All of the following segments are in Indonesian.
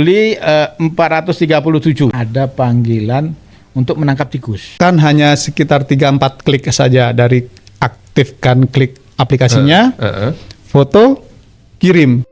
beli 437. Ada panggilan untuk menangkap tikus. Kan hanya sekitar 3-4 klik saja dari aktifkan klik aplikasinya, foto, kirim.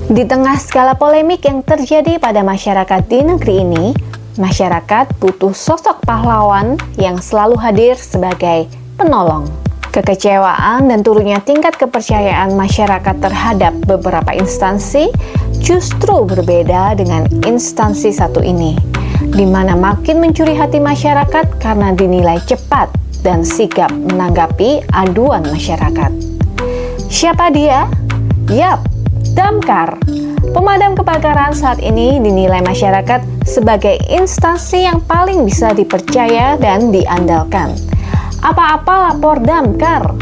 Di tengah skala polemik yang terjadi pada masyarakat di negeri ini, masyarakat butuh sosok pahlawan yang selalu hadir sebagai penolong. Kekecewaan dan turunnya tingkat kepercayaan masyarakat terhadap beberapa instansi justru berbeda dengan instansi satu ini, di mana makin mencuri hati masyarakat karena dinilai cepat dan sigap menanggapi aduan masyarakat. Siapa dia? Yap, Damkar. Pemadam kebakaran saat ini dinilai masyarakat sebagai instansi yang paling bisa dipercaya dan diandalkan. Apa-apa lapor Damkar.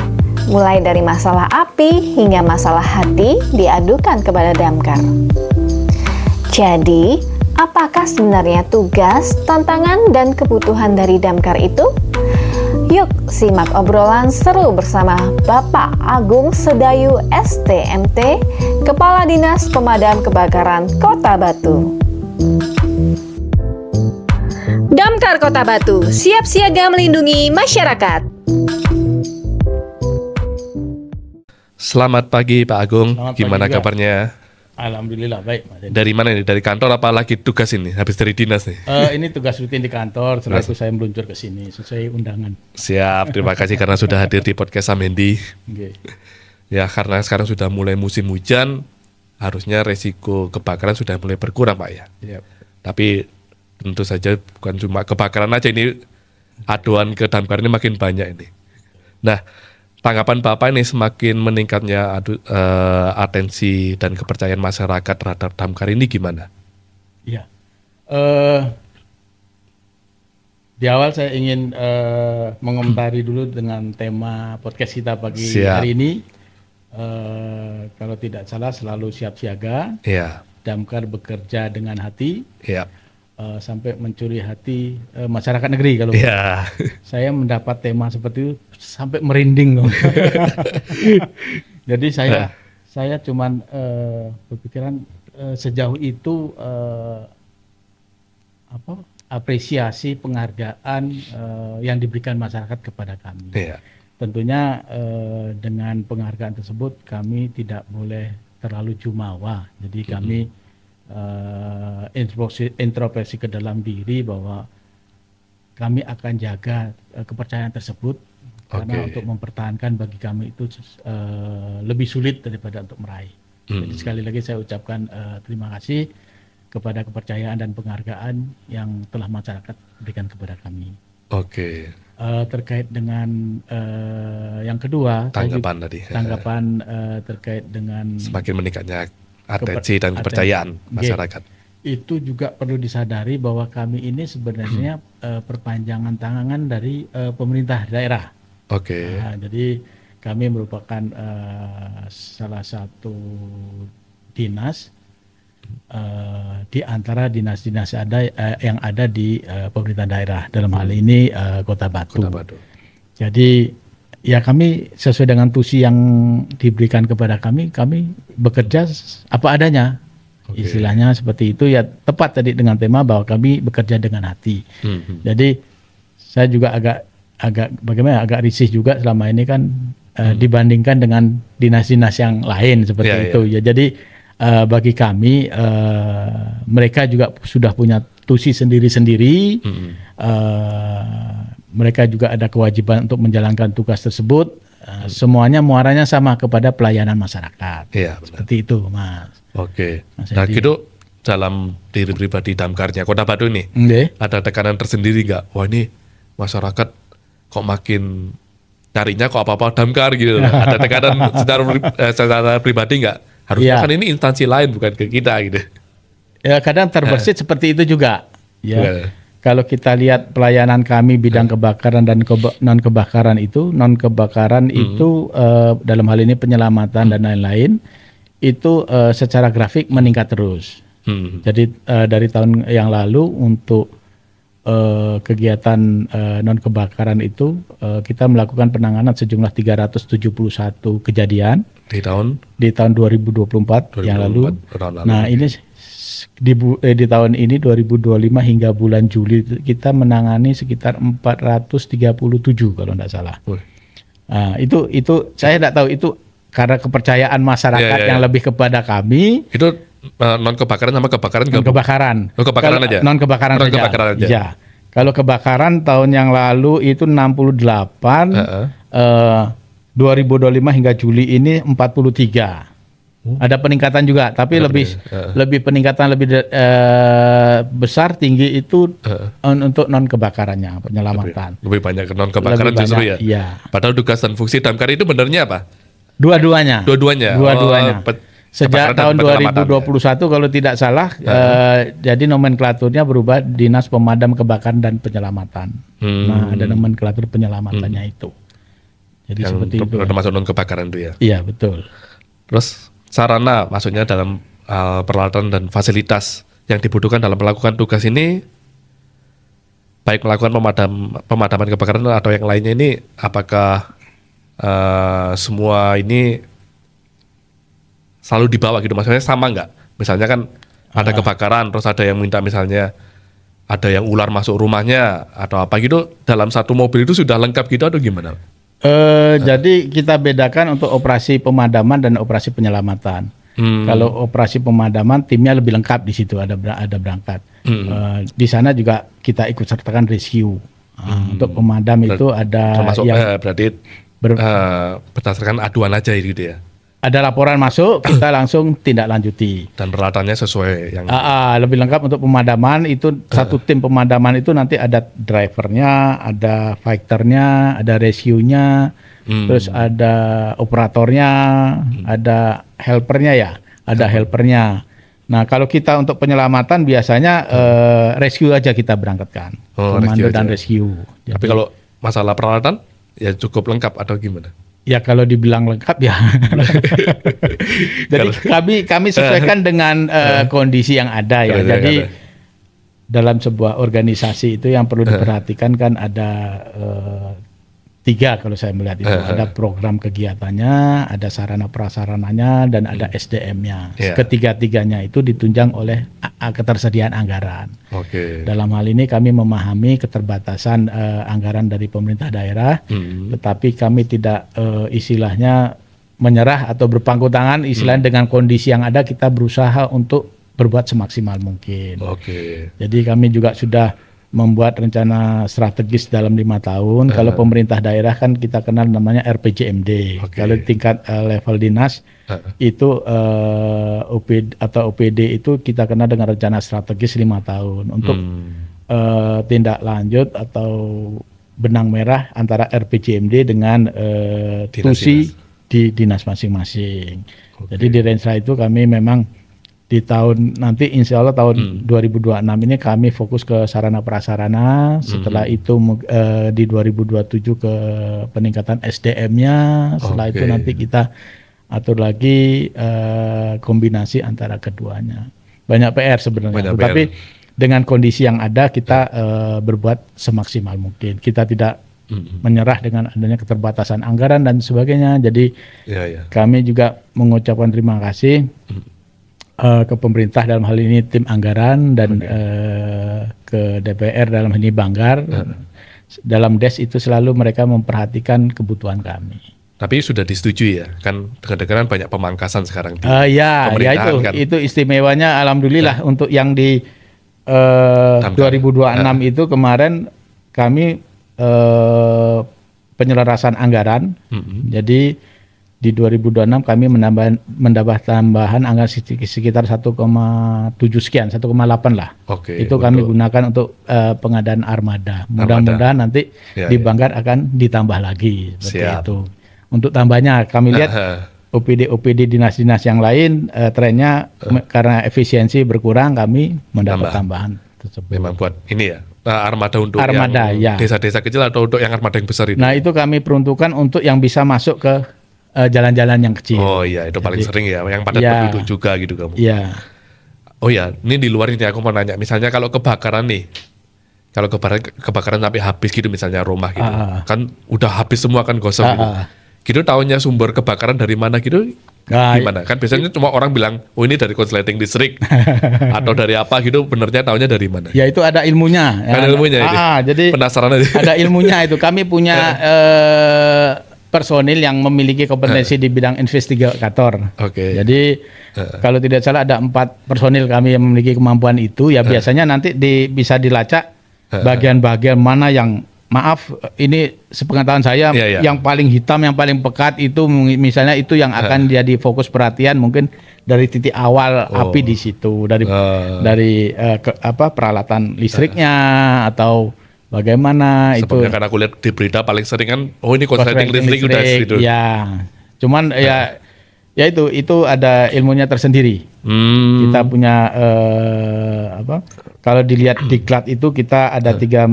Mulai dari masalah api hingga masalah hati diadukan kepada Damkar. Jadi, apakah sebenarnya tugas, tantangan, dan kebutuhan dari Damkar itu? Yuk simak obrolan seru bersama Bapak Agung Sedayu STMT, Kepala Dinas Pemadam Kebakaran Kota Batu. Damkar Kota Batu siap siaga melindungi masyarakat. Selamat pagi Pak Agung, Selamat gimana pagi juga. kabarnya? Alhamdulillah baik, Mas Denny. Dari mana nih? Dari kantor apa lagi tugas ini? Habis dari dinas nih? Ini tugas rutin di kantor, setelah itu saya meluncur ke sini sesuai undangan. Siap, terima kasih karena sudah hadir di podcast Samendi. Okay. Ya, karena sekarang sudah mulai musim hujan, harusnya resiko kebakaran sudah mulai berkurang Pak ya. Siap. Tapi tentu saja bukan cuma kebakaran aja, ini aduan ke Damkar ini makin banyak ini. Nah, tanggapan Bapak ini semakin meningkatnya atensi dan kepercayaan masyarakat terhadap Damkar ini gimana? Ya, di awal saya ingin mengomentari dulu dengan tema podcast kita pagi Siap. hari ini. Kalau tidak salah selalu siap siaga, Iya, Damkar bekerja dengan hati, iya, sampai mencuri hati masyarakat negeri. Kalau iya. saya mendapat tema seperti itu sampai merinding loh. Jadi saya cuman berpikiran sejauh itu apresiasi penghargaan yang diberikan masyarakat kepada kami. Iya. Tentunya dengan penghargaan tersebut kami tidak boleh terlalu jumawa. Jadi kami introspeksi ke dalam diri bahwa kami akan jaga kepercayaan tersebut, karena untuk mempertahankan bagi kami itu lebih sulit daripada untuk meraih. Jadi sekali lagi saya ucapkan terima kasih kepada kepercayaan dan penghargaan yang telah masyarakat berikan kepada kami. Oke. Terkait dengan yang kedua, Tanggapan tadi. Tanggapan terkait dengan Semakin meningkatnya atensi dan kepercayaan masyarakat. Itu juga perlu disadari bahwa kami ini sebenarnya perpanjangan tangan dari pemerintah daerah. Oke. Nah, jadi kami merupakan salah satu dinas di antara dinas-dinas yang ada di pemerintah daerah, dalam hal ini Kota Batu. Kota Batu. Jadi ya kami sesuai dengan tusi yang diberikan kepada kami bekerja apa adanya. Istilahnya seperti itu ya, tepat tadi dengan tema bahwa kami bekerja dengan hati. Jadi saya juga agak risih juga selama ini kan dibandingkan dengan dinas-dinas yang lain seperti itu. Ya jadi bagi kami mereka juga sudah punya tusi sendiri-sendiri. Mereka juga ada kewajiban untuk menjalankan tugas tersebut. Semuanya muaranya sama kepada pelayanan masyarakat. Iya, seperti itu, Mas. Oke. Mas Nah Edi. gitu dalam diri pribadi Damkarnya Kota Batu ini ada tekanan tersendiri nggak? Wah ini masyarakat kok makin carinya kok apa-apa Damkar gitu. Ada tekanan secara pribadi nggak? Harusnya kan ini instansi lain bukan ke kita gitu. Ya kadang terbersit seperti itu juga. Ya. Iya. Kalau kita lihat pelayanan kami bidang kebakaran dan non kebakaran itu dalam hal ini penyelamatan dan lain-lain itu secara grafik meningkat terus. Jadi dari tahun yang lalu untuk kegiatan non kebakaran itu kita melakukan penanganan sejumlah 371 kejadian Di tahun di tahun 2024 yang lalu. tahun lalu. Nah, ini di tahun ini 2025 hingga bulan Juli kita menangani sekitar 437 kalau tidak salah. Wih. Nah, itu saya tidak tahu itu karena kepercayaan masyarakat Ya. yang lebih kepada kami. Itu non kebakaran sama kebakaran Non gabung? kebakaran. Oh, kebakaran aja? Non kebakaran Non saja. kebakaran aja. Ya. Kalau kebakaran tahun yang lalu itu 68, 2025 hingga Juli ini 43. Ada peningkatan juga, tapi Ada lebih peningkatan lebih besar tinggi itu untuk non kebakarannya, penyelamatan. Lebih banyak ke non kebakaran Lebih justru banyak, ya. iya. Padahal tugas dan fungsi damkar itu benernya apa? Dua-duanya. Dua-duanya. Dua-duanya. Kebakaran Sejak dan tahun penyelamatan, 2021 kalau tidak salah, jadi nomenklaturnya berubah Dinas Pemadam Kebakaran dan Penyelamatan. Nah, ada nomenklatur penyelamatannya itu. Jadi yang seperti itu. termasuk non kebakaran itu ya. Iya, betul. Terus sarana maksudnya dalam peralatan dan fasilitas yang dibutuhkan dalam melakukan tugas ini, baik melakukan pemadaman kebakaran atau yang lainnya ini, apakah semua ini selalu dibawa gitu, maksudnya sama nggak? Misalnya kan ada kebakaran, terus ada yang minta misalnya ada yang ular masuk rumahnya atau apa gitu, dalam satu mobil itu sudah lengkap gitu atau gimana? Jadi kita bedakan untuk operasi pemadaman dan operasi penyelamatan. Kalau operasi pemadaman timnya lebih lengkap di situ, ada berangkat. Di sana juga kita ikut sertakan rescue. Untuk pemadam itu ada Termasuk yang berarti berdasarkan aduan aja gitu ya. ada laporan masuk, kita langsung tindak lanjuti. Dan peralatannya sesuai yang Lebih lengkap untuk pemadaman itu satu tim pemadaman itu nanti ada drivernya, ada fighternya, ada rescue-nya, terus ada operatornya, ada helpernya ya, ada helpernya. Nah kalau kita untuk penyelamatan biasanya rescue aja kita berangkatkan, komando dan rescue. Tapi kalau masalah peralatan ya cukup lengkap atau gimana? Ya kalau dibilang lengkap ya. Jadi kami sesuaikan dengan kondisi yang ada ya. Jadi dalam sebuah organisasi itu yang perlu diperhatikan kan ada 3 kalau saya melihat itu. Ada program kegiatannya, ada sarana prasarananya, dan ada SDM-nya. Ketiga-tiganya itu ditunjang oleh ketersediaan anggaran. Dalam hal ini kami memahami keterbatasan anggaran dari pemerintah daerah, tetapi kami tidak istilahnya menyerah atau berpangku tangan, istilahnya dengan kondisi yang ada kita berusaha untuk berbuat semaksimal mungkin. Jadi kami juga sudah membuat rencana strategis dalam 5 tahun. Kalau pemerintah daerah kan kita kenal namanya RPJMD. Kalau tingkat level dinas itu OPD atau OPD itu kita kenal dengan rencana strategis 5 tahun untuk tindak lanjut atau benang merah antara RPJMD dengan TUSI di dinas masing-masing. Jadi di Renstra itu kami memang di tahun nanti insya Allah tahun 2026 ini kami fokus ke sarana prasarana. Setelah itu di 2027 ke peningkatan SDM-nya. Setelah itu nanti kita atur lagi kombinasi antara keduanya. Banyak PR sebenarnya. Tapi dengan kondisi yang ada kita berbuat semaksimal mungkin. Kita tidak menyerah dengan adanya keterbatasan anggaran dan sebagainya. Jadi kami juga mengucapkan terima kasih ke pemerintah dalam hal ini tim anggaran dan ke DPR dalam hal ini Banggar. Dalam DES itu selalu mereka memperhatikan kebutuhan kami. Tapi sudah disetujui ya, kan dengar-dengaran banyak pemangkasan sekarang di pemerintahan kan. Itu istimewanya alhamdulillah untuk yang di 2026 itu kemarin kami penyelarasan anggaran. Jadi di 2026 kami menambah tambahan anggaran sekitar 1,7 sekian, 1,8 lah. Itu kami gunakan untuk pengadaan armada. Mudah-mudahan nanti di Banggar akan ditambah lagi seperti itu. Untuk tambahnya kami lihat OPD dinas-dinas yang lain trennya karena efisiensi berkurang, kami mendapat tambahan tersebut. Memang buat ini ya, armada untuk armada, yang desa-desa kecil atau untuk yang armada yang besar itu? Nah itu kami peruntukkan untuk yang bisa masuk ke jalan-jalan yang kecil. Oh iya, itu paling sering ya, yang padat penduduk juga gitu kamu. Iya. Oh ya, ini di luar ini aku mau nanya, misalnya kalau kebakaran nih, Kalau kebakaran sampai habis gitu misalnya rumah gitu, kan udah habis semua kan gosong gitu. Gitu tahunya sumber kebakaran dari mana gitu, gimana? Kan biasanya cuma orang bilang, oh ini dari konsleting listrik atau dari apa gitu, benernya tahunya dari mana? Ya itu ada ilmunya. Ada ilmunya ini. Jadi penasaran aja. Ada ilmunya itu. Kami punya personil yang memiliki kompetensi di bidang investigator. Oke. Jadi kalau tidak salah ada 4 personil kami yang memiliki kemampuan itu. Ya biasanya nanti bisa dilacak bagian-bagian mana yang maaf, ini sepengetahuan saya yang paling hitam, yang paling pekat itu misalnya itu yang akan jadi fokus perhatian mungkin dari titik awal api di situ, dari peralatan listriknya atau bagaimana. Sebenarnya itu. Karena aku lihat di berita paling sering kan, oh ini konsleting listrik udah gitu. Ya, cuman ya itu ada ilmunya tersendiri. Kita punya kalau dilihat diklat itu kita ada 3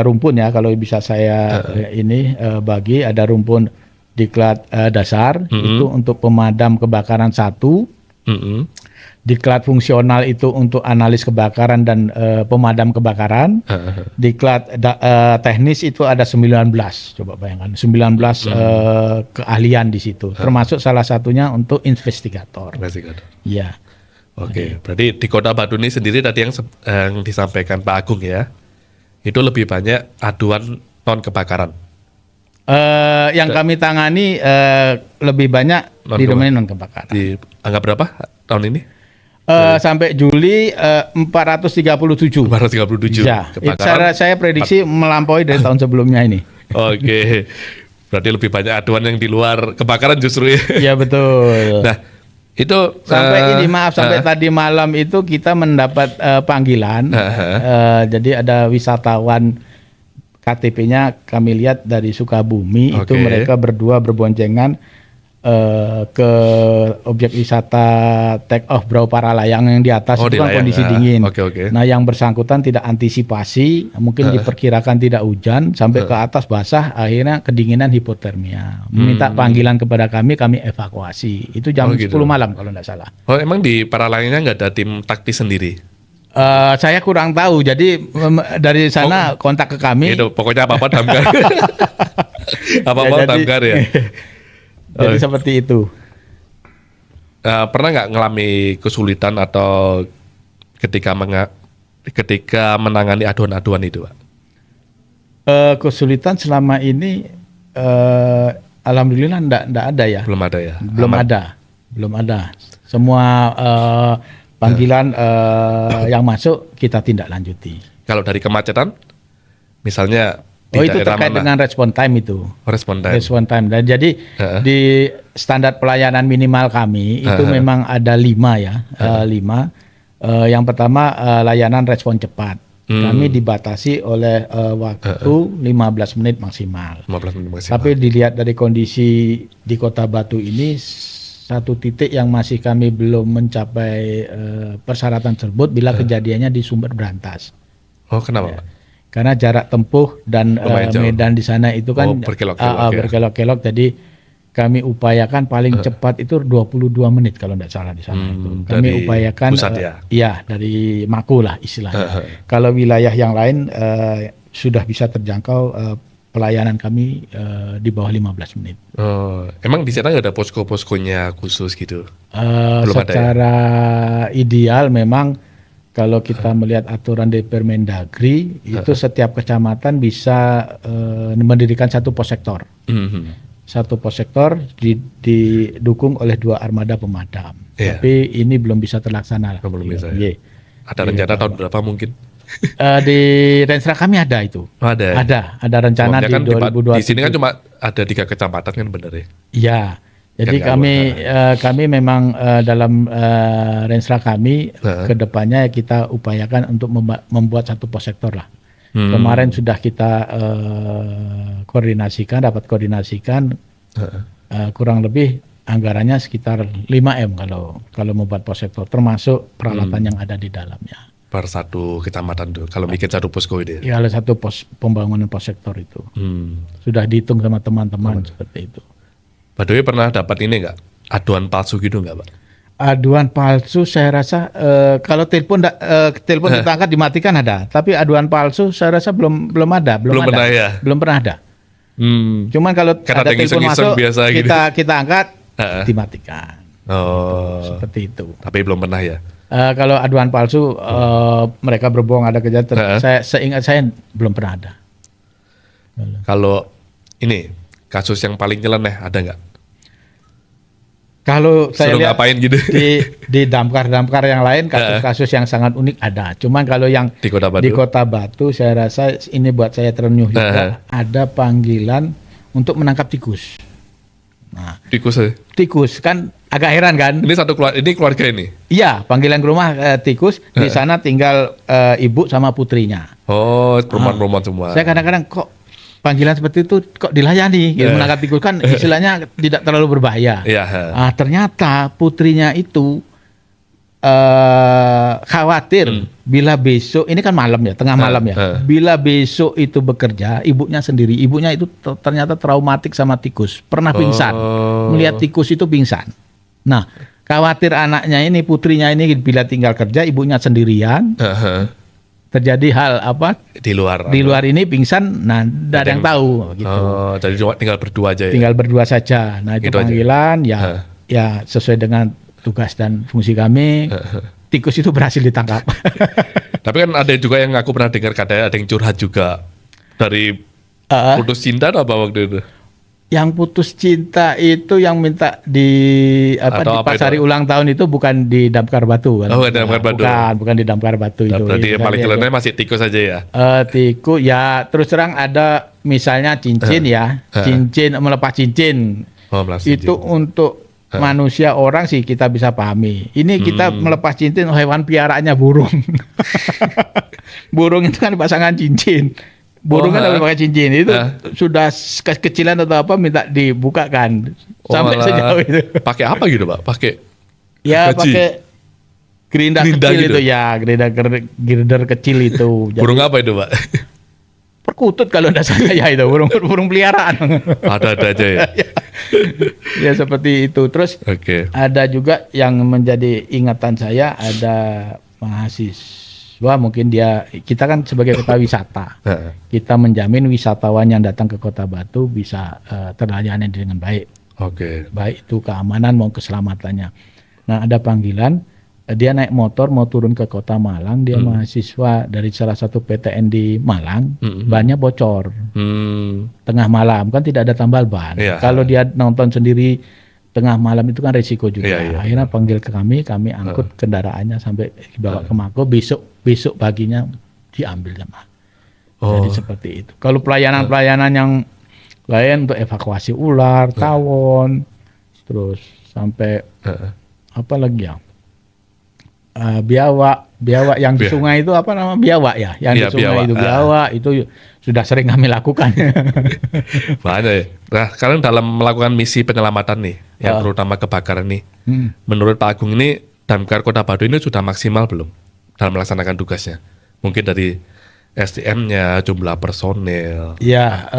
rumpun ya, kalau bisa saya bagi. Ada rumpun diklat dasar itu untuk pemadam kebakaran 1. Diklat fungsional itu untuk analis kebakaran dan pemadam kebakaran. Diklat teknis itu ada 19. Coba bayangkan 19 keahlian di situ. Termasuk salah satunya untuk investigator. Iya. Oke, berarti di Kota Batu ini sendiri tadi yang disampaikan Pak Agung ya, itu lebih banyak aduan non kebakaran. Yang kami tangani lebih banyak di domain non kebakaran. Di angka berapa tahun ini? Sampai Juli 437. 437. Ya, kebakaran. saya prediksi melampaui dari tahun sebelumnya ini. Oke, berarti lebih banyak aduan yang di luar kebakaran justru ya. Iya betul. Nah, itu sampai tadi malam itu kita mendapat panggilan. Jadi ada wisatawan KTP-nya kami lihat dari Sukabumi. Itu mereka berdua berboncengan ke objek wisata take off Brau Paralayang yang di atas itu kan kondisi dingin. Nah yang bersangkutan tidak antisipasi, mungkin diperkirakan tidak hujan sampai ke atas basah, akhirnya kedinginan hipotermia. Meminta panggilan kepada kami evakuasi. Itu jam 10 malam kalau tidak salah. Oh emang di Paralayangnya nggak ada tim taktis sendiri? Saya kurang tahu. Jadi dari sana kontak ke kami. Itu pokoknya apa-apa damkar. Apa-apa damkar ya. Jadi seperti itu. Pernah nggak ngalami kesulitan atau ketika menangani aduan-aduan itu, Pak? Kesulitan selama ini, alhamdulillah enggak ada ya. Belum ada ya. Belum ada. Semua panggilan yang masuk kita tindak lanjuti. Kalau dari kemacetan, misalnya. Itu terkait dengan respon time itu. Respon time. Dan jadi di standar pelayanan minimal kami itu memang ada 5 ya. 5. Yang pertama layanan respon cepat. Kami dibatasi oleh waktu 15 menit maksimal. 15 menit maksimal. Tapi dilihat dari kondisi di Kota Batu ini, satu titik yang masih kami belum mencapai persyaratan tersebut bila kejadiannya di Sumber Berantas. Oh kenapa, Pak? Karena jarak tempuh dan medan di sana itu kan berkelok-kelok. Jadi kami upayakan paling cepat itu 22 menit kalau tidak salah di sana itu. Kami upayakan dari Mako lah istilahnya. Kalau wilayah yang lain sudah bisa terjangkau pelayanan kami di bawah 15 menit. Emang di sana nggak ada posko-poskonya khusus gitu? Secara ideal memang kalau kita melihat aturan di Permendagri itu setiap kecamatan bisa mendirikan satu posektor. Satu posektor didukung oleh 2 armada pemadam. Tapi ini belum bisa terlaksana. Belum bisa. Ya? Ada rencana tahun berapa mungkin? Di Renstra kami ada itu. Ada rencana di 2020. Di sini kan cuma ada 3 kecamatan kan benar ya? Iya. Jadi kami memang dalam Renstra kami kedepannya kita upayakan untuk membuat satu posektor lah. Kemarin sudah kita dapat koordinasikan kurang lebih anggarannya sekitar 5M kalau membuat posektor, termasuk peralatan yang ada di dalamnya. Per satu kecamatan tuh, kalau bikin satu posko itu ya? Ya, satu pembangunan posektor itu. Sudah dihitung sama teman-teman seperti itu. Pak Dwi pernah dapat ini nggak? Aduan palsu gitu nggak, Pak? Aduan palsu saya rasa kalau telepon kita angkat dimatikan ada, tapi aduan palsu saya rasa belum ada. Belum pernah ya? Belum pernah ada. Cuman kalau Karena ada telepon masuk biasa gitu. kita angkat dimatikan. Oh, Seperti itu. tapi belum pernah ya? Kalau aduan palsu mereka berbohong ada kejahatan. Saya seingat saya belum pernah ada. Kalau ini kasus yang paling nyeleneh ada nggak? Kalau saya Suruh lihat ngapain gitu? di damkar yang lain kasus-kasus yang sangat unik ada. Cuman kalau yang Di Kota Batu? di Kota Batu saya rasa ini buat saya terenyuh juga. Ada panggilan untuk menangkap tikus. Nah, tikus kan agak heran kan? Ini keluarga ini? Iya, panggilan ke rumah tikus. Di sana tinggal ibu sama putrinya. Oh, perempuan-perempuan semua. Saya kadang-kadang kok panggilan seperti itu kok dilayani gitu, menangkap tikus kan istilahnya tidak terlalu berbahaya. Ternyata putrinya itu khawatir bila besok ini kan malam ya, tengah malam ya. Bila besok itu bekerja, ibunya sendiri, ibunya itu ternyata traumatik sama tikus, pernah pingsan, melihat tikus itu pingsan. Nah, khawatir anaknya ini, putrinya ini bila tinggal kerja, ibunya sendirian. Terjadi hal apa di luar ini pingsan, nah tidak ada yang tahu gitu. Jadi tinggal berdua aja ya. Tinggal berdua saja. Nah, itu panggilan aja. ya sesuai dengan tugas dan fungsi kami. Tikus itu berhasil ditangkap. Tapi kan ada juga yang aku pernah dengar katanya ada yang curhat juga dari putus cinta atau apa waktu itu? Yang putus cinta itu yang minta dipasari ulang tahun itu bukan di Damkar Batu kan? Oh, di Damkar Batu. Bukan di Damkar Batu itu. Berarti yang paling nyeleneh masih tikus aja ya? Tikus ya terus terang ada misalnya cincin melepas cincin. Itu untuk manusia orang sih kita bisa pahami. Ini kita melepas cincin hewan piaraannya burung. Burung itu kan pasangan cincin. Burung kan harus pakai cincin itu sudah kecilan atau apa minta dibukakan sampai sejauh itu. Pakai apa gitu Pak? Pakai gerinda kecil gitu. Itu ya, girder kecil itu. Burung apa itu Pak? Perkutut kalau tidak salah ya itu burung peliharaan. Ada aja ya. Ya seperti itu. Terus ada juga yang menjadi ingatan saya, ada mahasiswa mungkin kita kan sebagai kota wisata, kita menjamin wisatawan yang datang ke Kota Batu bisa terlayani dengan baik. Baik itu keamanan maupun keselamatannya. Nah ada panggilan, dia naik motor mau turun ke Kota Malang, dia mahasiswa dari salah satu PTN di Malang, bannya bocor. Tengah malam kan tidak ada tambal ban. Kalau dia nonton sendiri tengah malam itu kan risiko juga. Akhirnya panggil ke kami angkut kendaraannya sampai dibawa ke Mako, besok paginya diambil jemaah. Jadi seperti itu. Kalau pelayanan yang lain untuk evakuasi ular, tawon, terus sampai apa lagi ya? Biawak yang di sungai itu apa nama biawak ya? Yang di sungai itu biawak itu sudah sering kami lakukan. Banyak ya. Nah, sekarang dalam melakukan misi penyelamatan nih, yang terutama kebakaran nih, menurut Pak Agung ini Damkar Kota Batu ini sudah maksimal belum dalam melaksanakan tugasnya? Mungkin dari SDM-nya, jumlah personel. Ya,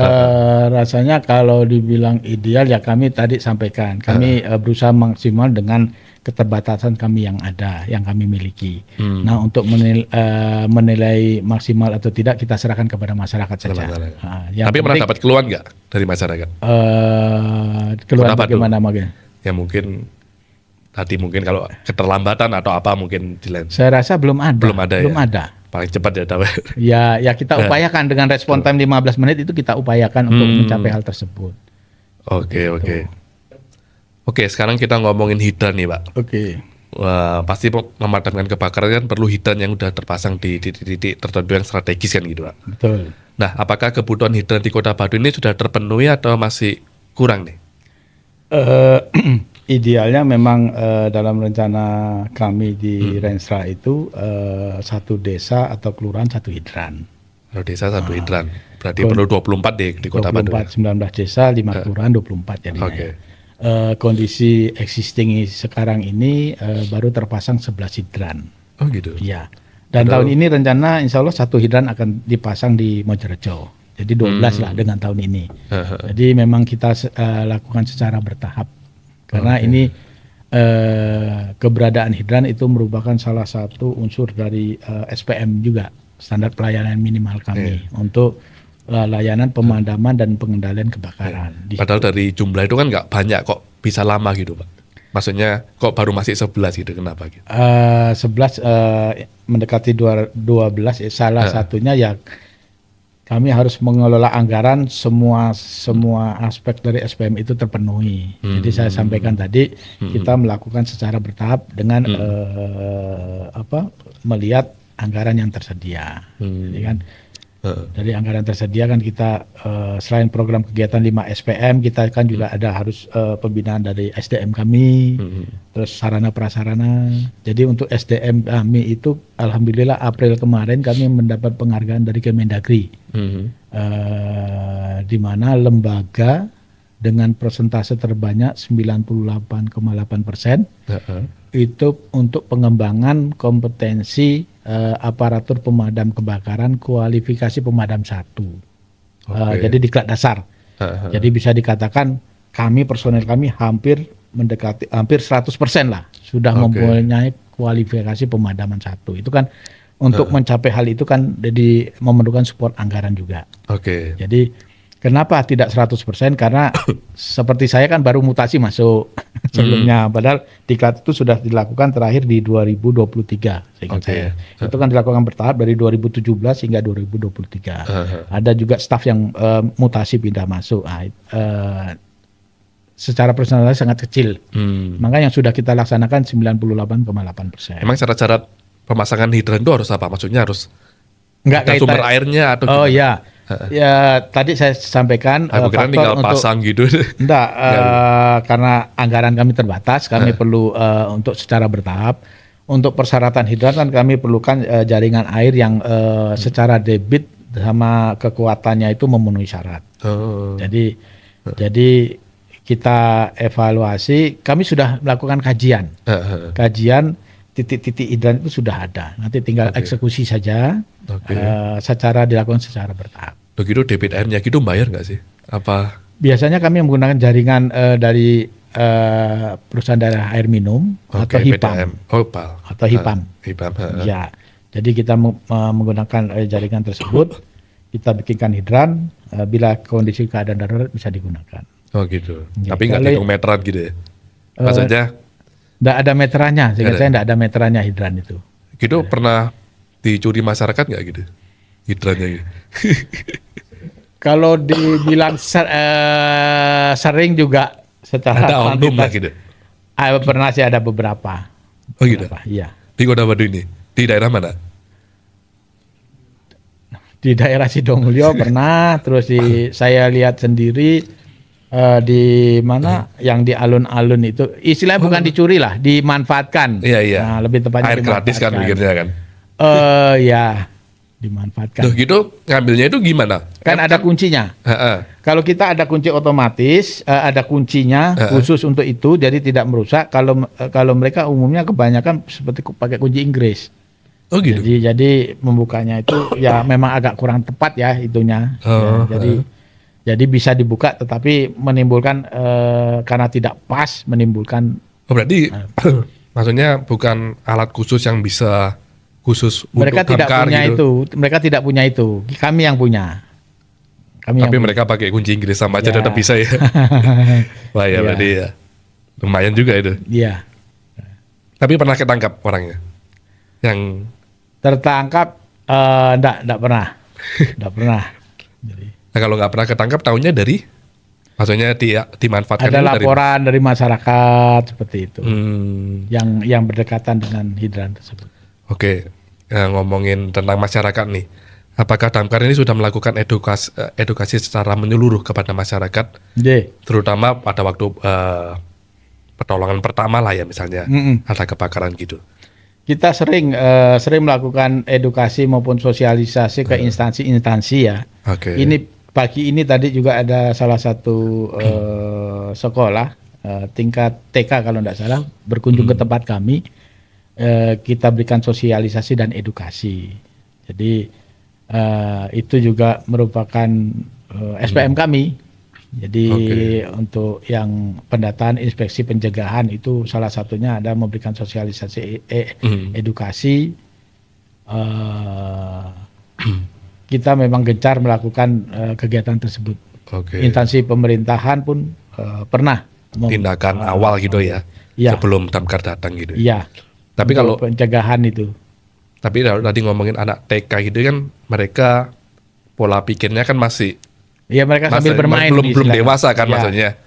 rasanya kalau dibilang ideal ya kami tadi sampaikan, kami berusaha maksimal dengan keterbatasan kami yang ada, yang kami miliki. Nah, untuk menilai maksimal atau tidak kita serahkan kepada masyarakat saja. Tapi pernah dapat keluhan nggak dari masyarakat? Keluhan bagaimana mungkin? Ya mungkin tadi mungkin kalau keterlambatan atau apa mungkin di lain. Saya rasa belum ada. Belum ada. Ada. Paling cepat ya kita upayakan dengan respon time 15 menit itu kita upayakan untuk mencapai hal tersebut. Oke, sekarang kita ngomongin hidran nih Pak. Wah, pasti memadamkan kebakaran kan perlu hidran yang udah terpasang di titik tertentu yang strategis kan gitu Pak. Betul. Nah, apakah kebutuhan hidran di Kota Batu ini sudah terpenuhi atau masih kurang nih? Idealnya memang dalam rencana kami di Renstra itu satu desa atau kelurahan satu hidran. Satu desa satu hidran. Berarti perlu 24 di Kota Batu. 19 desa, 5 kelurahan, 24 jadinya. Kondisi existing sekarang ini baru terpasang 11 hidran. Oh gitu. Iya. Dan tahun ini rencana insya Allah satu hidran akan dipasang di Mojorejo. Jadi 12 lah dengan tahun ini. Jadi memang kita lakukan secara bertahap. Karena ini keberadaan hidran itu merupakan salah satu unsur dari SPM juga, standar pelayanan minimal kami untuk layanan pemadaman dan pengendalian kebakaran. Padahal dari jumlah itu kan nggak banyak, kok bisa lama gitu Pak? Maksudnya kok baru masih 11 gitu, kenapa gitu? 11 mendekati 12, salah satunya ya kami harus mengelola anggaran, semua aspek dari SPM itu terpenuhi. Jadi saya sampaikan tadi kita melakukan secara bertahap dengan melihat anggaran yang tersedia. Jadi kan dari anggaran tersedia kan kita selain program kegiatan 5 SPM, kita kan juga ada harus pembinaan dari SDM kami, terus sarana prasarana. Jadi untuk SDM kami itu alhamdulillah April kemarin kami mendapat penghargaan dari Kemendagri, di mana lembaga dengan persentase terbanyak 98,8% itu untuk pengembangan kompetensi aparatur pemadam kebakaran kualifikasi pemadam 1. Jadi diklat dasar. Jadi bisa dikatakan kami, personel kami hampir 100% lah sudah mempunyai kualifikasi pemadaman 1. Itu kan untuk mencapai hal itu kan jadi memerlukan support anggaran juga. Jadi kenapa tidak 100%? Karena seperti saya kan baru mutasi masuk sebelumnya, padahal diklat itu sudah dilakukan terakhir di 2023 seingat saya. Itu kan dilakukan bertahap dari 2017 hingga 2023. Ada juga staf yang mutasi pindah masuk. Secara personal sangat kecil. Maka yang sudah kita laksanakan 98,8%. Emang syarat-syarat pemasangan hidran itu harus apa? Maksudnya harus ada sumber airnya atau gimana? Oh ya. Ya tadi saya sampaikan aku kira tinggal pasang gitu. Enggak, karena anggaran kami terbatas, kami perlu untuk secara bertahap. Untuk persyaratan hidran kan kami perlukan jaringan air yang secara debit sama kekuatannya itu memenuhi syarat. Jadi kita evaluasi, kami sudah melakukan kajian. Kajian titik-titik hidran itu sudah ada. Nanti tinggal eksekusi saja. Secara dilakukan secara bertahap. Begitu debit airnya gitu bayar nggak sih? Apa? Biasanya kami menggunakan jaringan dari perusahaan daerah air minum atau HIPAM. Atau HIPAM. Ya, jadi kita menggunakan jaringan tersebut, kita bikinkan hidran, bila kondisi keadaan darurat bisa digunakan. Oh gitu. Ya, tapi nggak dihitung meteran gitu ya? Maksudnya? Nggak ada meterannya, sehingga saya nggak ada meterannya hidran itu. Gitu pernah dicuri masyarakat nggak gitu hidrannya gitu? Kalau dibilang sering juga secara ada oknum lah gitu. Pernah sih ada beberapa. Oh gitu. Iya. Di Kota Batu ini, di daerah mana? Di daerah Sidomulyo pernah. Terus saya lihat sendiri di mana yang di alun-alun itu, istilahnya bukan dicuri lah, dimanfaatkan. Iya. Nah, lebih tepatnya air gratis kan pikirnya kan. Ya, dimanfaatkan. Duh gitu ngambilnya itu gimana? Kan ada kuncinya. Kalau kita ada kunci otomatis, ada kuncinya khusus untuk itu, jadi tidak merusak. Kalau mereka umumnya kebanyakan seperti pakai kunci Inggris. Oh gitu. Jadi membukanya itu ya memang agak kurang tepat ya itunya. Jadi bisa dibuka, tetapi menimbulkan karena tidak pas menimbulkan. Oh berarti maksudnya bukan alat khusus yang bisa khusus mereka untuk tidak punya gitu. Itu, mereka tidak punya itu, kami yang punya. Tapi mereka pakai kunci Inggris sama aja tetap bisa ya. Wah ya berarti ya lumayan juga itu. Iya. Tapi pernah ketangkap orangnya? Yang tertangkap? Enggak pernah. Enggak pernah. Jadi. Nah kalau nggak pernah ketangkap, tahunya dari? Maksudnya dimanfaatkan ada laporan dari masyarakat seperti itu, yang berdekatan dengan hidran tersebut. Oke, ngomongin tentang masyarakat nih, apakah Damkar ini sudah melakukan edukasi secara menyeluruh kepada masyarakat, terutama pada waktu pertolongan pertama lah ya misalnya ada kebakaran gitu? Kita sering melakukan edukasi maupun sosialisasi ke instansi-instansi ya. Ini pagi ini tadi juga ada salah satu sekolah tingkat TK kalau tidak salah berkunjung ke tempat kami. Kita berikan sosialisasi dan edukasi. Jadi itu juga merupakan SPM kami Jadi untuk yang pendataan, inspeksi, pencegahan itu salah satunya ada memberikan sosialisasi, edukasi. Kita memang gencar melakukan kegiatan tersebut. Instansi pemerintahan pun pernah tindakan awal gitu ya, sebelum damkar datang gitu. Iya. Tapi kalau pencegahan itu. Tapi kalau tadi ngomongin anak TK gitu kan, mereka pola pikirnya kan masih. Iya, mereka sambil bermain. Belum dewasa kan maksudnya.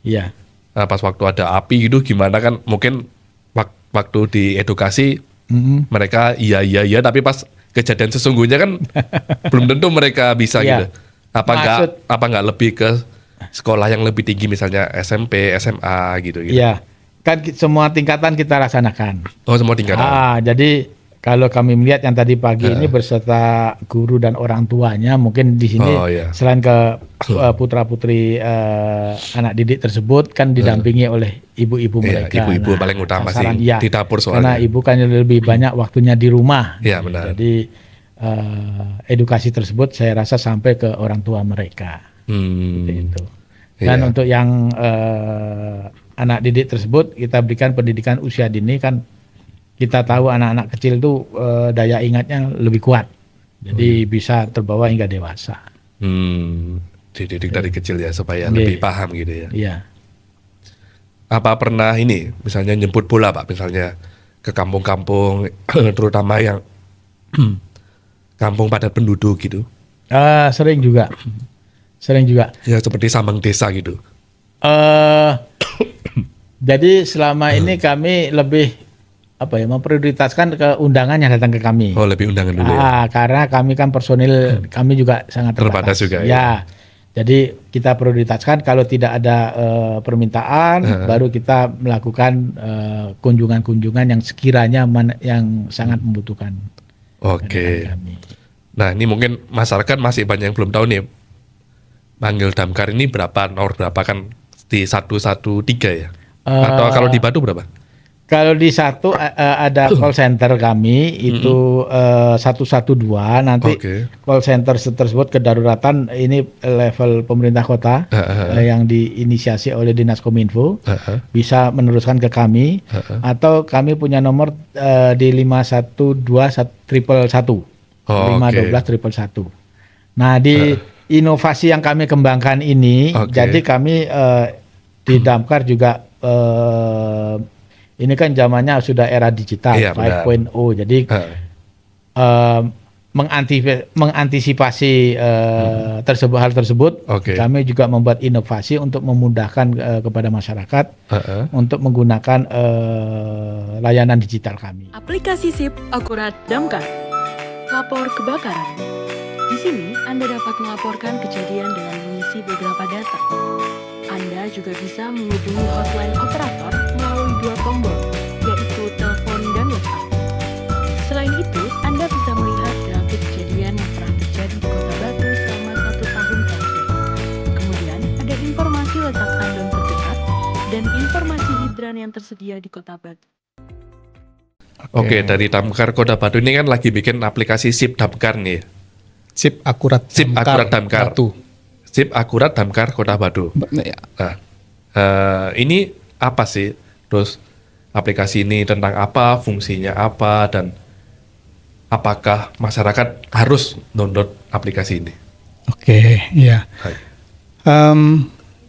Iya. Nah, pas waktu ada api gitu gimana kan, mungkin waktu diedukasi mereka iya tapi pas kejadian sesungguhnya kan belum tentu mereka bisa gitu. Apa nggak lebih ke sekolah yang lebih tinggi misalnya SMP, SMA gitu. Iya. Kan semua tingkatan kita laksanakan. Oh, semua tingkatan. Jadi kalau kami melihat yang tadi pagi ini beserta guru dan orang tuanya, mungkin di sini selain ke putra-putri anak didik tersebut kan didampingi oleh ibu-ibu mereka. Ibu-ibu paling utama sih di dapur soalnya. Karena ibu kan lebih banyak waktunya di rumah. Iya, benar. Jadi edukasi tersebut saya rasa sampai ke orang tua mereka. Seperti itu. Dan untuk yang anak didik tersebut kita berikan pendidikan usia dini kan. Kita tahu anak-anak kecil itu daya ingatnya lebih kuat, jadi bisa terbawa hingga dewasa. Dididik dari kecil ya supaya lebih paham gitu ya. Iya. Apa pernah ini, misalnya jemput bola Pak, misalnya ke kampung-kampung, terutama yang kampung padat penduduk gitu? Sering juga. Ya seperti Sambang Desa gitu. Jadi selama ini kami lebih memprioritaskan ke undangan yang datang ke kami. Oh, lebih undangan dulu ya. Karena kami kan personil kami juga sangat terbatas juga ya. Jadi kita prioritaskan kalau tidak ada permintaan baru kita melakukan kunjungan-kunjungan yang sekiranya yang sangat membutuhkan. Oke. Nah, ini mungkin masyarakat masih banyak yang belum tahu nih. Manggil damkar ini berapa, nomor berapa kan di 113 ya? Atau kalau di Batu berapa? Kalau di satu ada call center kami itu 112, nanti call center tersebut kedaruratan ini level pemerintah kota yang diinisiasi oleh Dinas Kominfo bisa meneruskan ke kami atau kami punya nomor di 512 111 512 111. Nah di inovasi yang kami kembangkan ini jadi kami di Damkar juga ini kan zamannya sudah era digital 5.0, jadi mengantisipasi hal tersebut, kami juga membuat inovasi untuk memudahkan kepada masyarakat untuk menggunakan layanan digital kami. Aplikasi SIP Akurat Damkar, lapor kebakaran. Di sini Anda dapat melaporkan kejadian dengan mengisi beberapa data. Anda juga bisa menghubungi hotline operator melalui 2 tombol, yaitu telepon dan WhatsApp. Selain itu, Anda bisa melihat grafik kejadian yang pernah terjadi di Kota Batu selama 1 tahun terakhir. Kemudian, ada informasi letak tandon terdekat dan informasi hidran yang tersedia di Kota Batu. Oke, dari Damkar Kota Batu ini kan lagi bikin aplikasi SIP Damkar nih. SIP Akurat Damkar. Batu. SIP Akurat Damkar Kota Batu. Nah, ini apa sih? Terus aplikasi ini tentang apa? Fungsinya apa? Dan apakah masyarakat harus download aplikasi ini? Oke, iya.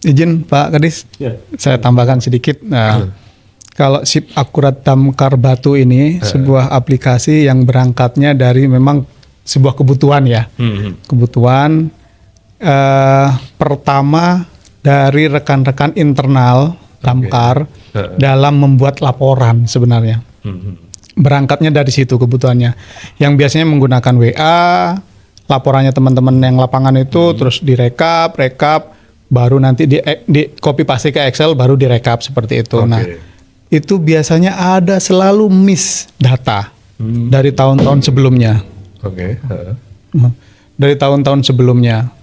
Izin Pak Kadis, saya tambahkan sedikit. Kalau SIP Akurat Damkar Batu ini sebuah aplikasi yang berangkatnya dari memang sebuah kebutuhan ya. Kebutuhan pertama dari rekan-rekan internal Damkar dalam membuat laporan sebenarnya. Berangkatnya dari situ kebutuhannya. Yang biasanya menggunakan WA, laporannya teman-teman yang lapangan itu terus direkap, baru nanti di copy paste ke Excel, baru direkap seperti itu. Nah, itu biasanya ada selalu miss data dari tahun-tahun sebelumnya. Dari tahun-tahun sebelumnya.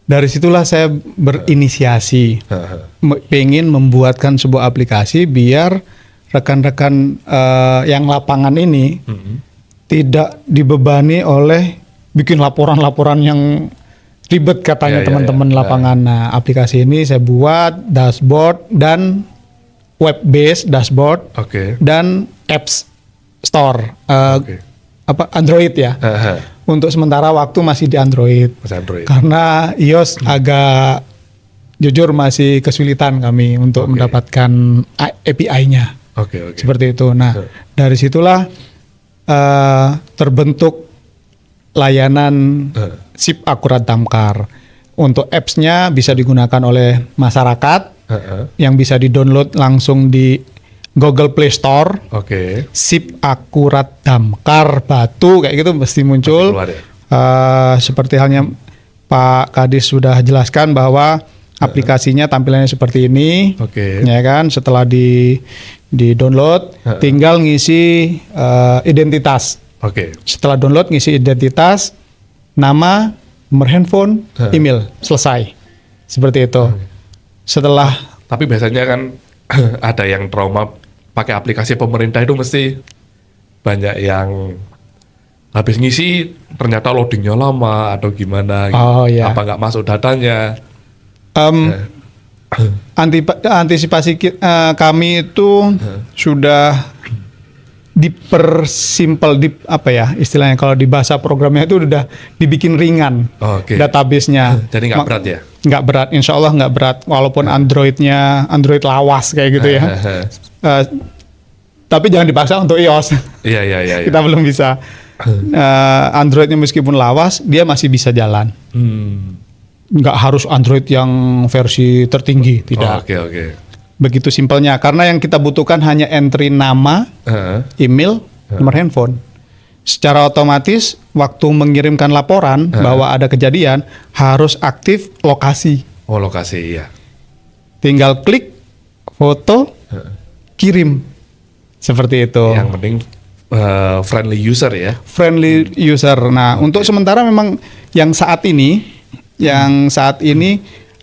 Dari situlah saya berinisiasi, pengen membuatkan sebuah aplikasi biar rekan-rekan yang lapangan ini tidak dibebani oleh bikin laporan-laporan yang ribet katanya teman-teman lapangan. Nah, aplikasi ini saya buat dashboard dan web based dashboard dan apps store Android ya. Untuk sementara waktu masih di Android. Karena iOS agak jujur masih kesulitan kami untuk mendapatkan API-nya. Seperti itu. Nah, dari situlah terbentuk layanan SIP Akurat Damkar. Untuk apps-nya bisa digunakan oleh masyarakat yang bisa di-download langsung di Google Play Store. SIP Akurat Damkar Batu kayak gitu mesti muncul. Seperti halnya Pak Kadis sudah jelaskan bahwa aplikasinya tampilannya seperti ini. Ya kan, setelah di-download tinggal ngisi identitas. Setelah download ngisi identitas, nama, nomor handphone, email, selesai. Seperti itu. Setelah tapi biasanya kan ada yang trauma pakai aplikasi pemerintah itu mesti banyak yang habis ngisi ternyata loadingnya lama atau gimana gitu. Apa nggak masuk datanya. Antisipasi kami itu sudah dipersimpel, istilahnya kalau di bahasa programnya itu udah dibikin ringan database-nya. Jadi nggak berat ya? Nggak berat, insya Allah nggak berat. Walaupun Android lawas kayak gitu ya. Tapi jangan dipaksa untuk iOS. Iya. Kita belum bisa. Androidnya meskipun lawas, dia masih bisa jalan. Nggak harus Android yang versi tertinggi, tidak. Begitu simpelnya, karena yang kita butuhkan hanya entry nama, email, nomor handphone. Secara otomatis waktu mengirimkan laporan bahwa ada kejadian harus aktif lokasi. Lokasi ya. Tinggal klik foto, kirim. Seperti itu. Yang penting friendly user ya. Friendly user. Nah, untuk sementara memang yang saat ini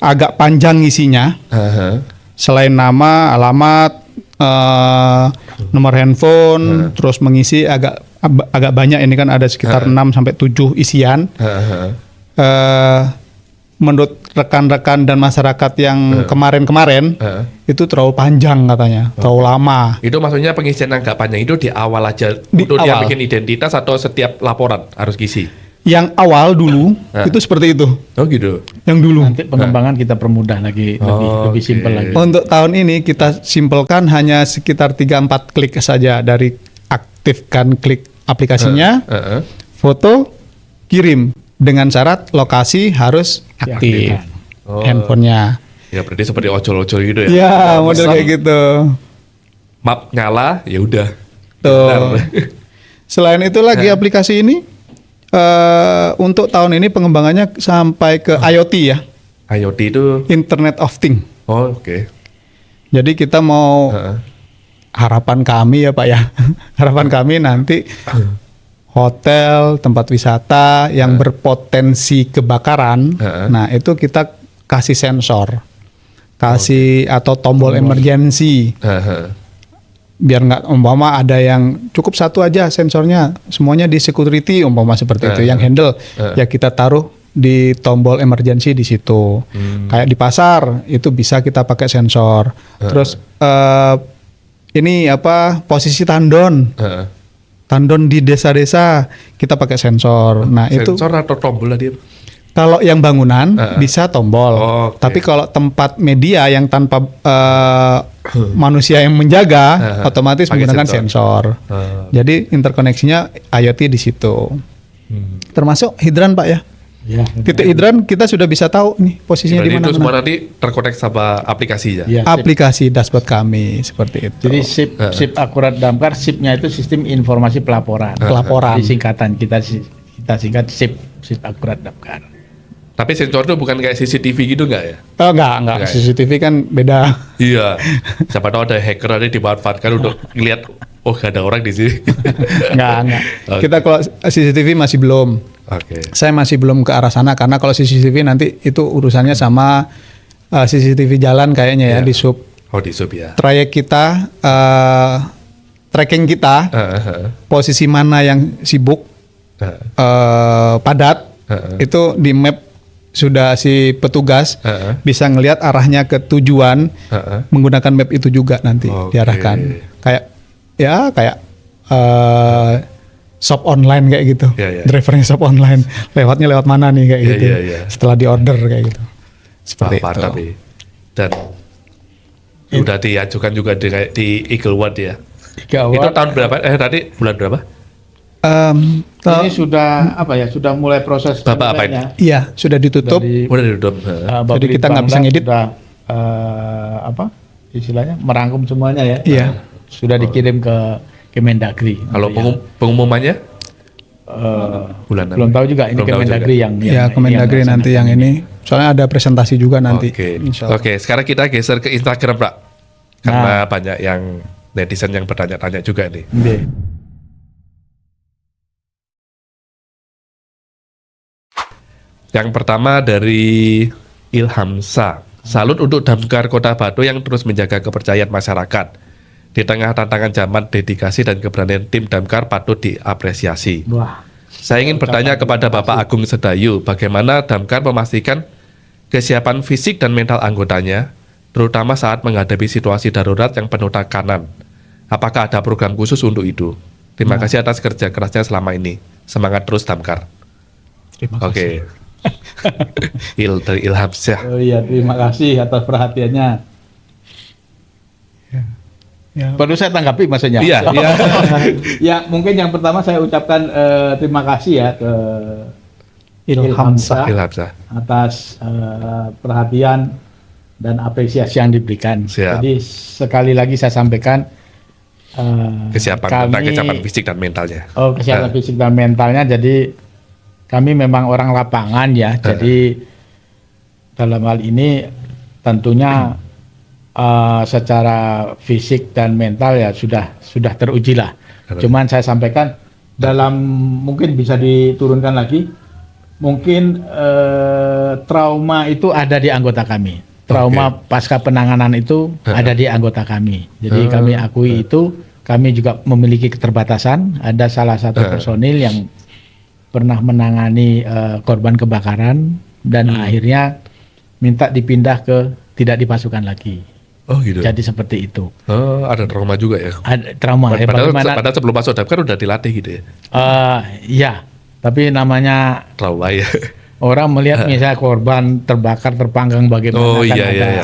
agak panjang isinya. Selain nama, alamat, nomor handphone, terus mengisi agak banyak, ini kan ada sekitar 6 sampai 7 isian. Menurut rekan-rekan dan masyarakat yang kemarin itu terlalu panjang katanya, terlalu lama. Itu maksudnya pengisian agak panjang itu di awal aja untuk dia bikin identitas atau setiap laporan harus ngisi? Yang awal dulu itu seperti itu. Oh gitu. Yang dulu. Nanti pengembangan kita permudah lagi, lebih simpel lagi. Untuk tahun ini kita simpelkan hanya sekitar 3-4 klik saja, dari aktifkan klik aplikasinya, foto, kirim, dengan syarat lokasi harus aktif handphonenya. Ya berarti seperti ojol-ojol gitu ya. Ya, model kayak gitu. Map nyala, ya udah. Tuh. Selain itu lagi aplikasi ini untuk tahun ini pengembangannya sampai ke IoT ya. IoT itu Internet of Things. Jadi kita mau harapan kami ya Pak ya. Harapan kami nanti hotel, tempat wisata yang berpotensi kebakaran. Nah, itu kita kasih sensor. Atau tombol emergency. Biar nggak umpama ada yang cukup satu aja sensornya, semuanya di security umpama seperti itu yang handle, ya kita taruh di tombol emergency di situ. Kayak di pasar itu bisa kita pakai sensor. Terus ini posisi tandon di desa-desa kita pakai sensor. Nah, sensor itu atau tombol dia. Kalau yang bangunan bisa tombol, tapi kalau tempat media yang tanpa manusia yang menjaga, otomatis menggunakan sensor. Jadi interkoneksinya IoT di situ. Termasuk hidran Pak ya. Titik hidran kita sudah bisa tahu nih posisinya di mana. Itu semua nanti terkoneksi sama aplikasinya. Aplikasi dashboard kami seperti itu. Jadi SIP Akurat Damkar, SIP-nya itu sistem informasi pelaporan. Di singkatan kita singkat SIP Akurat Damkar. Tapi sensor itu bukan kayak CCTV gitu nggak ya? Oh enggak. CCTV kan beda. Iya. Siapa tahu ada hacker ada dimanfaatkan untuk ngelihat gak ada orang di sini. Enggak. Kita kalau CCTV masih belum. Saya masih belum ke arah sana karena kalau CCTV nanti itu urusannya sama CCTV jalan kayaknya ya di sub. Di sub ya. Tracking kita posisi mana yang sibuk padat itu di map sudah si petugas bisa ngelihat arahnya ke tujuan menggunakan map itu juga nanti diarahkan. Kayak shop online kayak gitu. Drivernya shop online. Lewatnya lewat mana nih kayak gitu. Setelah di order kayak gitu. Seperti itu. Tapi. Dan udah diajukan juga di Eaglewood ya. Itu tahun berapa? Tadi bulan berapa? Ini sudah sudah mulai proses Bapak apain? Iya, sudah ditutup. Udah ditutup. Jadi kita nggak bisa ngedit. Sudah istilahnya merangkum semuanya ya. Iya. Sudah dikirim ke Kemendagri. Kalau pengumumannya? Bulan belum tahu juga ini Kemendagri yang Kemendagri nanti yang ini. Soalnya ada presentasi juga nanti. Oke, sekarang kita geser ke Instagram, Pak. Karena banyak yang netizen yang bertanya-tanya juga nih. Yang pertama dari Ilhamsa. Salut untuk Damkar Kota Batu yang terus menjaga kepercayaan masyarakat. Di tengah tantangan zaman, dedikasi dan keberanian tim Damkar patut diapresiasi. Saya ingin bertanya kepada Bapak Agung Sedayu, bagaimana Damkar memastikan kesiapan fisik dan mental anggotanya, terutama saat menghadapi situasi darurat yang penuh tekanan. Apakah ada program khusus untuk itu? Terima kasih atas kerja kerasnya selama ini. Semangat terus Damkar. Terima kasih. Dari Ilhamsyah. Oh iya, terima kasih atas perhatiannya. Ya. Perlu saya tanggapi maksudnya? Iya. Ya, mungkin yang pertama saya ucapkan terima kasih ya ke Ilhamsyah atas perhatian dan apresiasi yang diberikan. Siap. Jadi sekali lagi saya sampaikan kesiapan fisik dan mentalnya. Kesiapan fisik dan mentalnya. Jadi kami memang orang lapangan ya. Jadi dalam hal ini tentunya secara fisik dan mental ya sudah teruji lah. Cuman saya sampaikan dalam mungkin bisa diturunkan lagi. Mungkin trauma itu ada di anggota kami. Trauma pasca penanganan itu ada di anggota kami. Jadi kami akui itu. Kami juga memiliki keterbatasan. Ada salah satu personil yang pernah menangani korban kebakaran dan akhirnya minta dipindah ke tidak dipasukan lagi. Oh gitu. Jadi seperti itu. Ada trauma juga ya? Ada trauma. Padahal sebelum masuk Damkar udah dilatih gitu ya? Iya, tapi namanya trauma ya. Orang melihat misalnya korban terbakar terpanggang bagaimana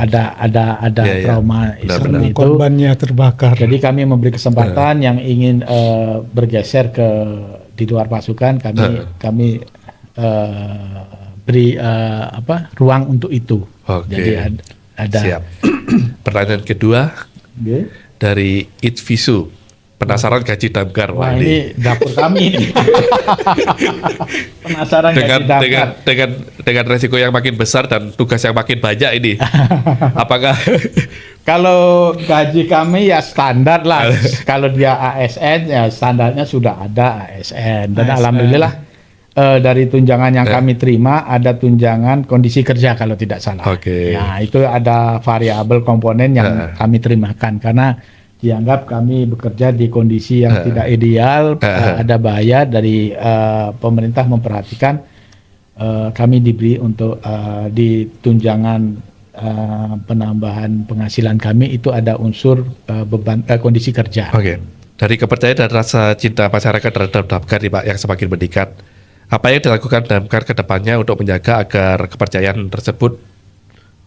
ada trauma seperti itu. Korbannya terbakar. Jadi kami memberi kesempatan yang ingin bergeser ke di luar pasukan, kami beri ruang untuk itu. Jadi ada. Siap. Pertanyaan kedua dari Itvisu. Penasaran gaji Damkar. Wah, ini dapur kami ini. Penasaran gaji Damkar. Dengan resiko yang makin besar dan tugas yang makin banyak ini. Apakah kalau gaji kami ya standar lah. Kalau dia ASN ya standarnya sudah ada ASN. Dan alhamdulillah dari tunjangan yang kami terima ada tunjangan kondisi kerja kalau tidak salah. Nah, itu ada variabel komponen yang kami terimakan karena dianggap kami bekerja di kondisi yang tidak ideal, ada bahaya dari pemerintah memperhatikan kami diberi untuk di tunjangan penambahan penghasilan kami itu ada unsur beban kondisi kerja. Dari kepercayaan dan rasa cinta masyarakat terhadap Damkar nih Pak yang semakin meningkat, apa yang dilakukan Damkar ke depannya untuk menjaga agar kepercayaan tersebut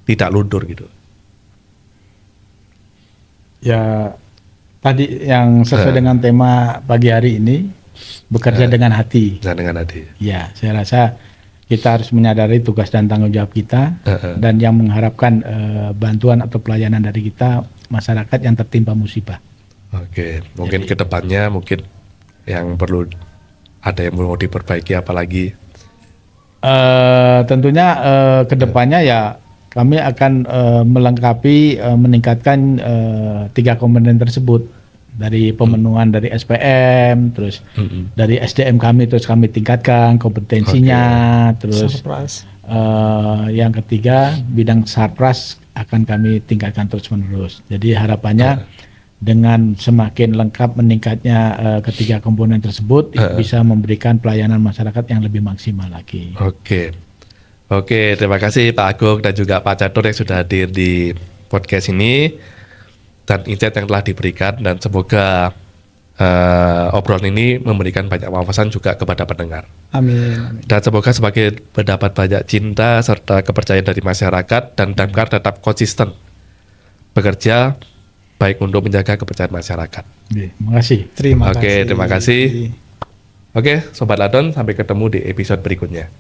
tidak luntur gitu? Ya. Tadi yang sesuai dengan tema pagi hari ini, bekerja dengan hati. Dengan hati. Ya, saya rasa kita harus menyadari tugas dan tanggung jawab kita dan yang mengharapkan bantuan atau pelayanan dari kita masyarakat yang tertimpa musibah. Mungkin kedepannya mungkin yang perlu ada yang mau diperbaiki apalagi? Tentunya kedepannya ya kami akan melengkapi, meningkatkan 3 komponen tersebut dari pemenuhan dari SPM, terus dari SDM kami terus kami tingkatkan kompetensinya, terus yang ketiga bidang sarpras akan kami tingkatkan terus menerus. Jadi harapannya dengan semakin lengkap meningkatnya ketiga komponen tersebut bisa memberikan pelayanan masyarakat yang lebih maksimal lagi. Oke, terima kasih Pak Agung dan juga Pak Catur yang sudah hadir di podcast ini dan insight yang telah diberikan, dan semoga obrolan ini memberikan banyak wawasan juga kepada pendengar. Amin. Dan semoga semakin mendapat banyak cinta serta kepercayaan dari masyarakat, dan Damkar tetap konsisten bekerja baik untuk menjaga kepercayaan masyarakat. Terima kasih. Terima Oke, kasih. terima kasih. Oke, Sobat Ladon, sampai ketemu di episode berikutnya.